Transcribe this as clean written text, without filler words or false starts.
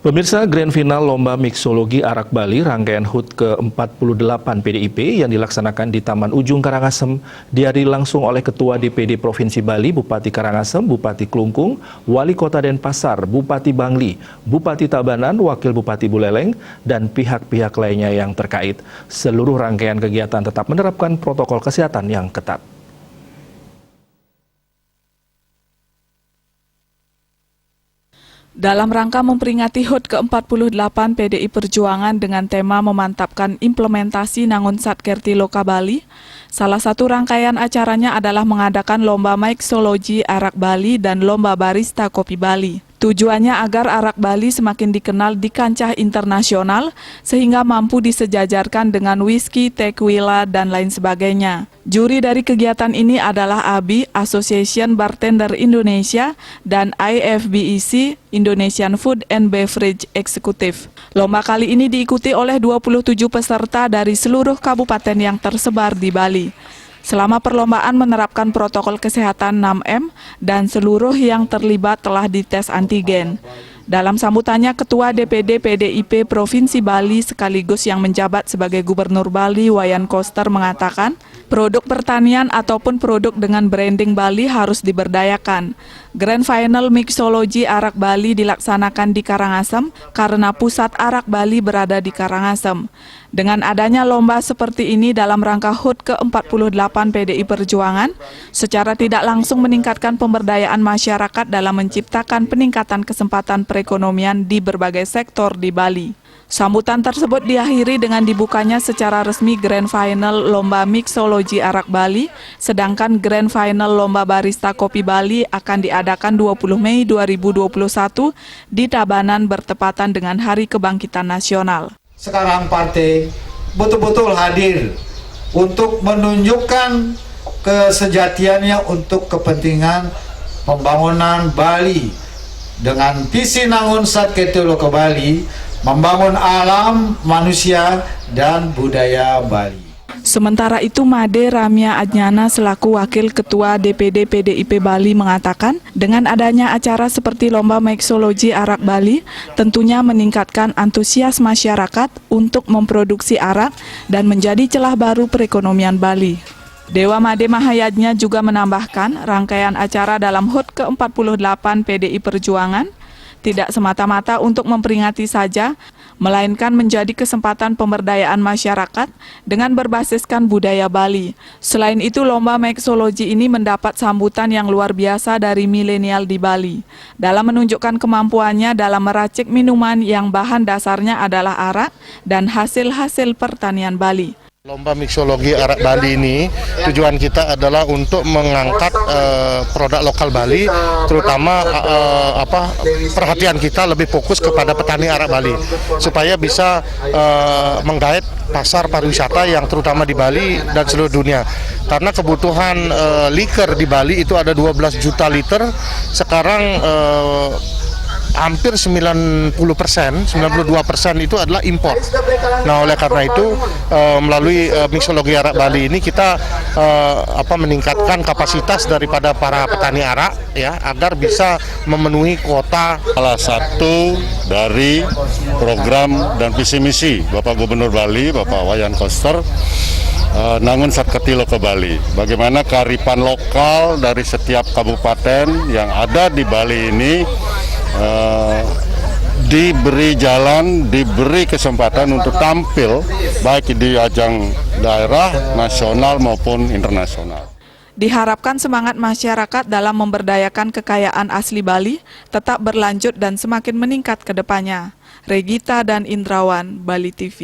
Pemirsa, Grand Final Lomba Mixologi Arak Bali rangkaian HUT ke-48 PDIP yang dilaksanakan di Taman Ujung Karangasem dihadiri langsung oleh Ketua DPD Provinsi Bali, Bupati Karangasem, Bupati Klungkung, Wali Kota Denpasar, Bupati Bangli, Bupati Tabanan, Wakil Bupati Buleleng, dan pihak-pihak lainnya yang terkait. Seluruh rangkaian kegiatan tetap menerapkan protokol kesehatan yang ketat. Dalam rangka memperingati HUT ke-48 PDI Perjuangan dengan tema memantapkan implementasi Nangun Satkerti Loka Bali, salah satu rangkaian acaranya adalah mengadakan Lomba Mixologi Arak Bali dan Lomba Barista Kopi Bali. Tujuannya agar arak Bali semakin dikenal di kancah internasional sehingga mampu disejajarkan dengan whisky, tequila, dan lain sebagainya. Juri dari kegiatan ini adalah ABI, Association Bartender Indonesia, dan IFBEC, Indonesian Food and Beverage Executive. Lomba kali ini diikuti oleh 27 peserta dari seluruh kabupaten yang tersebar di Bali. Selama perlombaan menerapkan protokol kesehatan 6M dan seluruh yang terlibat telah dites antigen. Dalam sambutannya, Ketua DPD PDIP Provinsi Bali sekaligus yang menjabat sebagai Gubernur Bali, Wayan Koster, mengatakan produk pertanian ataupun produk dengan branding Bali harus diberdayakan. Grand Final Mixologi Arak Bali dilaksanakan di Karangasem karena pusat arak Bali berada di Karangasem. Dengan adanya lomba seperti ini dalam rangka HUT ke-48 PDI Perjuangan, secara tidak langsung meningkatkan pemberdayaan masyarakat dalam menciptakan peningkatan kesempatan perekonomian di berbagai sektor di Bali. Sambutan tersebut diakhiri dengan dibukanya secara resmi Grand Final Lomba Mixologi Arak Bali, sedangkan Grand Final Lomba Barista Kopi Bali akan diadakan 20 Mei 2021 di Tabanan bertepatan dengan Hari Kebangkitan Nasional. Sekarang partai betul-betul hadir untuk menunjukkan kesejatiannya untuk kepentingan pembangunan Bali dengan visi Nangun Satkerti Loka Bali, membangun alam, manusia, dan budaya Bali. Sementara itu, Made Ramya Ajnana selaku Wakil Ketua DPD PDIP Bali mengatakan, dengan adanya acara seperti Lomba Mixologi Arak Bali, tentunya meningkatkan antusias masyarakat untuk memproduksi arak dan menjadi celah baru perekonomian Bali. Dewa Made Mahayadnya juga menambahkan, rangkaian acara dalam HUT ke-48 PDI Perjuangan tidak semata-mata untuk memperingati saja, melainkan menjadi kesempatan pemberdayaan masyarakat dengan berbasiskan budaya Bali. Selain itu, Lomba Mixologi ini mendapat sambutan yang luar biasa dari milenial di Bali dalam menunjukkan kemampuannya dalam meracik minuman yang bahan dasarnya adalah arak dan hasil-hasil pertanian Bali. Lomba Mixologi Arak Bali ini tujuan kita adalah untuk mengangkat produk lokal Bali, terutama perhatian kita lebih fokus kepada petani arak Bali supaya bisa menggait pasar pariwisata yang terutama di Bali dan seluruh dunia. Karena kebutuhan liker di Bali itu ada 12 juta liter, sekarang hampir 92% itu adalah impor. Nah, oleh karena itu melalui Mixologi Arak Bali ini kita meningkatkan kapasitas daripada para petani arak ya agar bisa memenuhi kuota. Salah satu dari program dan visi misi Bapak Gubernur Bali, Bapak Wayan Koster, Nangun Satkerti Loka Bali. Bagaimana kearifan lokal dari setiap kabupaten yang ada di Bali ini diberi jalan, diberi kesempatan untuk tampil baik di ajang daerah, nasional maupun internasional. Diharapkan semangat masyarakat dalam memberdayakan kekayaan asli Bali tetap berlanjut dan semakin meningkat ke depannya. Regita dan Indrawan, Bali TV.